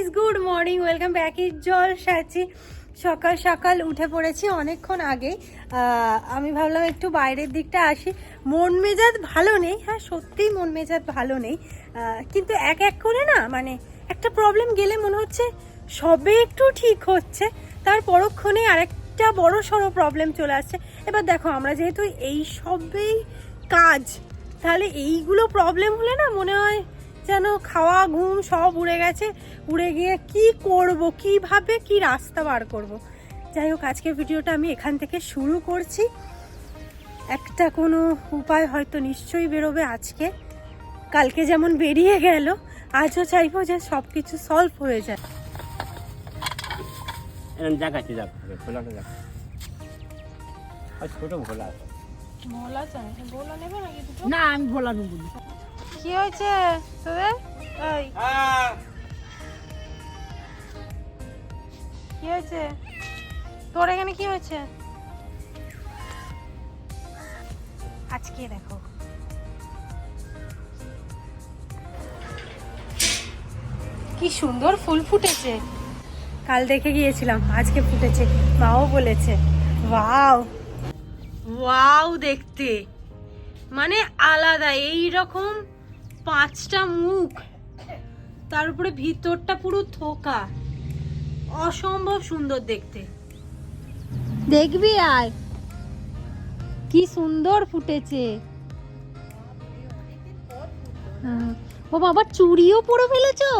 Guys, good morning, welcome back. জল সাচ্ছি, সকাল সকাল উঠে পড়েছি অনেকক্ষণ আগে। আমি ভাবলাম একটু বাইরের দিকটা আসি। মন মেজাজ ভালো নেই, হ্যাঁ সত্যিই মন মেজাজ ভালো নেই, কিন্তু এক এক করে না মানে একটা প্রবলেম গেলে মনে হচ্ছে সবে একটু ঠিক হচ্ছে, তার পরক্ষণে আরেকটা বড় সড়ো প্রবলেম চলে আসছে। এবার দেখো, আমরা যেহেতু এই সবেই কাজ, তাহলে এইগুলো প্রবলেম হলে না মনে হয় যেন খাওয়া ঘুম সব উড়ে গেছে, উড়ে গিয়ে কি করব, কিভাবে কি রাস্তা বার করব। যাই হোক, আজকের ভিডিওটা আমি এখান থেকে শুরু করছি। একটা কোনো উপায় হয়তো নিশ্চয়ই বেরোবে আজকে, কালকে যেমন বেরিয়ে গেল, আজও চাইবো যে সব কিছু সলভ হয়ে যায়। না আমি ভোলা নেব না। কি হয়েছে তোদের? এই কি হয়েছে তোর এখানে? কি হয়েছে আজকে? দেখো কি সুন্দর ফুল ফুটেছে। কাল দেখে গিয়েছিলাম, আজকে ফুটেছে। মাও বলেছে ওয়াও ওয়াও, দেখতে মানে আলাদা। এই রকম 5টা মুখ, তার উপরে ভিতরটা পুরো থোকা, অসম্ভব সুন্দর দেখতে। দেখবি আয়, কি সুন্দর ফুটেছে। ও বাবা, চুড়িও পরে ফেলেছো?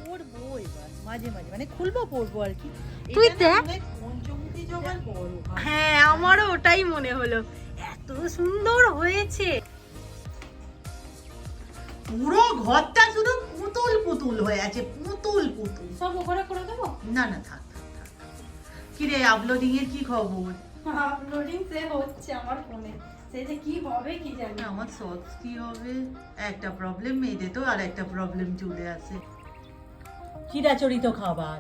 পরবো এবার মাঝে মাঝে, মানে খুলবো পরবো আর কি। তুই দেখ, হ্যাঁ আমারও ওটাই মনে হলো, এত সুন্দর হয়েছে। পুরো ঘরটা শুধু পুতুল পুতুল হয়ে আছে, পুতুল পুতুল। সব ওখানে করে দেবো? না না, থাক থাক থাক। কি রে, আপলোডিং এর কি খবর? আপলোডিং সে হচ্ছে আমার ফোনে, সে যে কি হবে কি জানি। আমার শর্টস কি হবে? একটা প্রবলেম মেয়েদের তো আর একটা প্রবলেম চলে আসে। চিরাচরিত খাবার,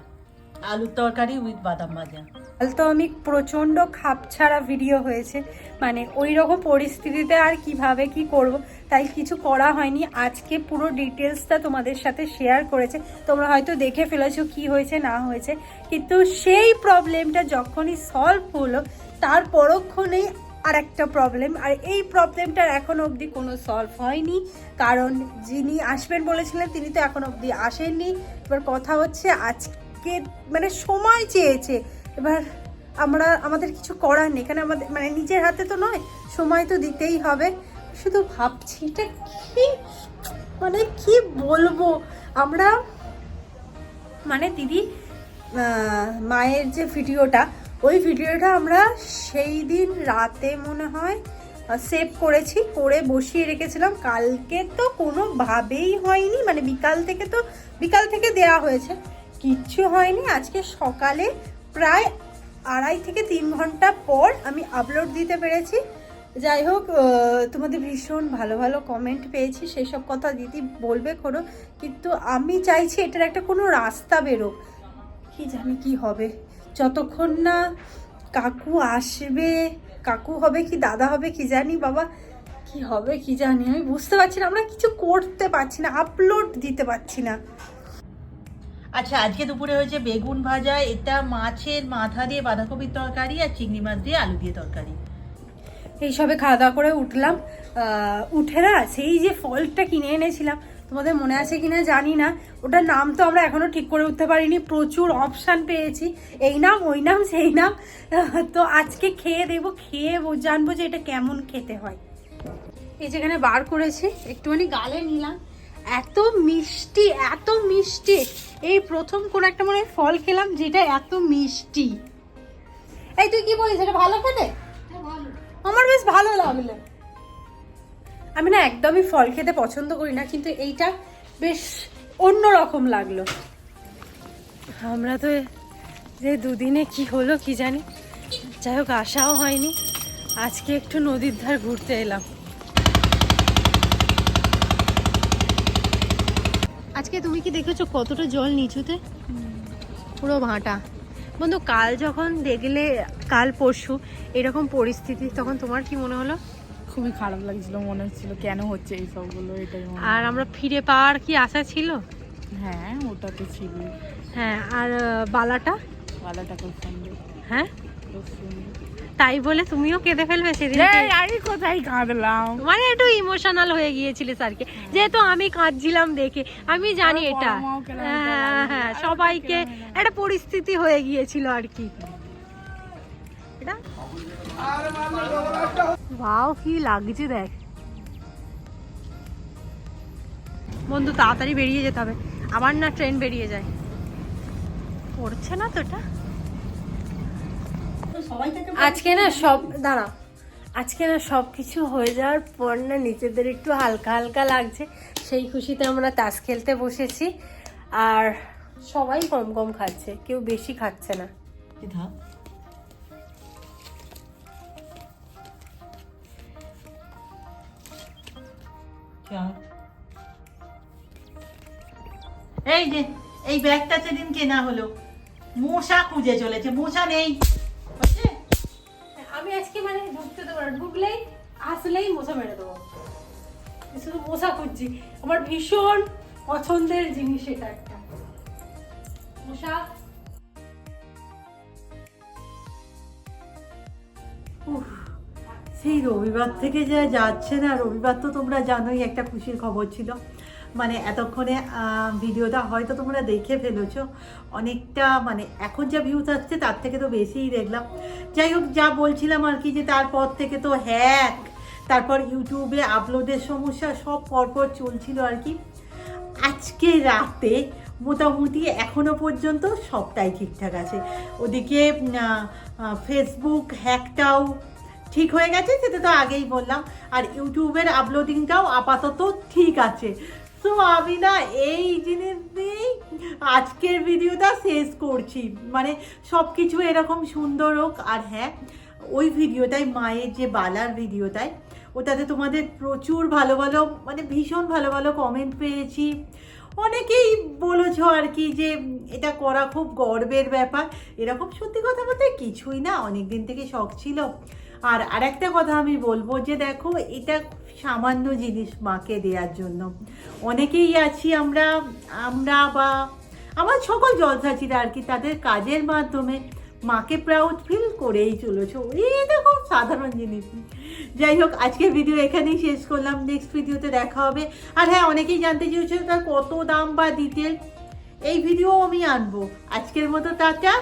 আলুর তরকারি উইথ বাদাম ভাজা। কাল তো আমি প্রচণ্ড খাপছাড়া ভিডিও হয়েছে, মানে ওই রকম পরিস্থিতিতে আর কিভাবে কি করব, তাই কিছু করা হয়নি। আজকে পুরো ডিটেলসটা তোমাদের সাথে শেয়ার করেছে, তোমরা হয়তো দেখে ফেলেছো কি হয়েছে না হয়েছে, কিন্তু সেই প্রবলেমটা যখনই সলভ হলো তার পরক্ষণেই আর একটা প্রবলেম, আর এই প্রবলেমটার এখনো অবধি কোনো সলভ হয়নি, কারণ যিনি আসবেন বলেছিলেন তিনি তো এখনো অবধি আসেননি। এবার কথা হচ্ছে আজকে মানে সময় চেয়েছে, এবার আমাদের কিছু করার নেই, এখানে আমাদের মানে নিজের হাতে তো নয়, সময় তো দিতেই হবে। শুধু ভাবছি এটা কি, মানে কি বলবো। আমরা মানে দিদি মায়ের যে ভিডিওটা, ওই ভিডিওটা আমরা সেই দিন রাতে মনে হয় সেভ করেছি, করে বসিয়ে রেখেছিলাম। কালকে তো কোনোভাবেই হয়নি, মানে বিকাল থেকে দেয়া হয়েছে, কিচ্ছু হয়নি। আজকে সকালে প্রায় 2.5 থেকে 3 ঘন্টা পর আমি আপলোড দিতে পেরেছি। যাই হোক, তোমাদের ভীষণ ভালো ভালো কমেন্ট পেয়েছি, সেই সব কথা দিদি বলবে করো, কিন্তু আমি চাইছি এটার একটা কোনো রাস্তা বেরোক। কি জানি কি হবে, যতক্ষণ না কাকু আসবে, কাকু হবে কি দাদা হবে কি জানি, বাবা কি হবে কি জানি, আমি বুঝতে পারছি না। আমরা কিছু করতে পারছি না, আপলোড দিতে পারছি না। আচ্ছা, আজকে দুপুরে হয়েছে বেগুন ভাজা, এটা মাছের মাথা দিয়ে বাঁধাকপির তরকারি, আর চিংড়ি মাছ দিয়ে আলু দিয়ে তরকারি। এইসবে খাওয়া দাওয়া করে উঠলাম। উঠে না সেই যে ফলটা কিনে এনেছিলাম, তোমাদের মনে আছে কিনা জানি না, ওটার নাম তো আমরা এখনো ঠিক করে উঠতে পারিনি, প্রচুর অপশান পেয়েছি, এই নাম ওই নাম সেই নাম। তো আজকে খেয়ে দেখবো, খেয়ে জানবো যে এটা কেমন খেতে হয়। এই যেখানে বার করেছি, একটুখানি গালে নিলাম, এত মিষ্টি এত মিষ্টি। এই প্রথম কোনো একটা মনে হয় ফল খেলাম যেটা এত মিষ্টি। এই তুই কি বলিস, এটা ভালো খেতে? আমার বেশ ভালো লাগলো। আমি না একদমই ফল খেতে পছন্দ করি না, কিন্তু এইটা বেশ অন্যরকম লাগলো। আমরা তো যে দুদিনে কি হলো কি জানি, যাই হোক আসাও হয়নি, আজকে একটু নদীর ধার ঘুরতে এলাম। আজকে তুমি কি দেখেছো কতটা জল নিচুতে, পুরো ভাঁটা। বন্ধু, কাল যখন দেখলে, কাল পরশু এরকম পরিস্থিতি, তখন তোমার কি মনে হলো? খুবই খারাপ লাগছিল, মনে হচ্ছিল কেন হচ্ছে এই সবগুলো, এটাই। আর আমরা ফিরে পাওয়ার কি আশা ছিল? হ্যাঁ ওটা তো ছিল, হ্যাঁ আর বালাটা, বালাটা খুব সুন্দর, হ্যাঁ খুব সুন্দর। তাই বলে তুমিও কেঁদে ফেলবে সেদিন? আমি কোথায় কাঁদলাম, মানে একটু ইমোশনাল হয়ে গিয়েছিলে স্যারকে, যেহেতু আমি কাঁদছিলাম দেখে আমি জানি আমার এটা। বড় মাও কেন এটা হ্যাঁ লাগলো? হ্যাঁ আর সবাইকে ওটা কেন একটা পরিস্থিতি হয়ে গিয়েছিল আর কি এটা। বাও কি লাগছে দেখ বন্ধু, তাড়াতাড়ি বেরিয়ে যেতে হবে, আবার না ট্রেন বেরিয়ে যায়। পড়ছে না তো এটা আজকে না সব, দাঁড়া, আজকে না সব কিছু হয়ে যাওয়ার পর না নিজেদের একটু হালকা হালকা লাগছে। সেই খুশিতে আমরা তাস খেলতে বসেছি, আর সবাই কম কম খাচ্ছে, কেউ বেশি খাচ্ছে না। এই যে এই ব্যাগটা সেদিন কেনা হলো, মশা খুঁজে চলেছে, মশা নেই। বুঝলে? আমি আজকে মানে ঢুকতে দেবো না, ঢুকলেই আসলেই মশা মেরে দেবো, শুধু মশা খুঁজছি। আমার ভীষণ পছন্দের জিনিস এটা একটা মশা। উফ, সেই রবিবার থেকে যা যাচ্ছে না, রবিবার তো তোমরা জানোই একটা খুশির খবর ছিল। মানে এতক্ষণে ভিডিওটা হয়তো তোমরা দেখে ফেলেছো, অনেকটা মানে এখন যা ভিউজ আসছে তার থেকে তো বেশিই দেখলাম। যাই হোক, যা বলছিলাম আর কি, যে তারপর থেকে তো হ্যাক, তারপর ইউটিউবে আপলোডের সমস্যা সব পরপর চলছিল আর কি। আজকে রাতে মোটামুটি এখনো পর্যন্ত সবটাই ঠিকঠাক আছে। ওদিকে ফেসবুক হ্যাকটাও ঠিক হয়ে গেছে, সেটা তো আগেই বললাম, আর ইউটিউবের আপলোডিংটাও আপাতত ঠিক আছে। তো আমি না এই জিনিস দিয়েই আজকের ভিডিওটা শেষ করছি, মানে সব কিছু এরকম সুন্দর হোক। আর হ্যাঁ, ওই ভিডিওটাই, মায়ের যে বালার ভিডিওটাই, ওটাতে তোমাদের প্রচুর ভালো ভালো, মানে ভীষণ ভালো ভালো কমেন্ট পেয়েছি। অনেকেই বলেছ আর কি যে এটা করা খুব গর্বের ব্যাপার। এরকম সত্যি কথা বলতে কিছুই না, অনেক দিন থেকে শখ ছিল। আর আরেকটা কথা আমি বলবো যে দেখো, এটা সামান্য জিনিস মাকে দেওয়ার জন্য। অনেকেই আছি আমরা আমরা বা আমার সকল জলসাচিরা আর কি, তাদের কাজের মাধ্যমে মাকে প্রাউড ফিল করেই চলেছো, এটা খুব সাধারণ জিনিস। যাই হোক, আজকের ভিডিও এখানেই শেষ করলাম, নেক্সট ভিডিওতে দেখা হবে। আর হ্যাঁ, অনেকেই জানতে চেয়েছিল তার কত দাম বা ডিটেল, এই ভিডিও আমি আনবো। আজকের মতো টাটা।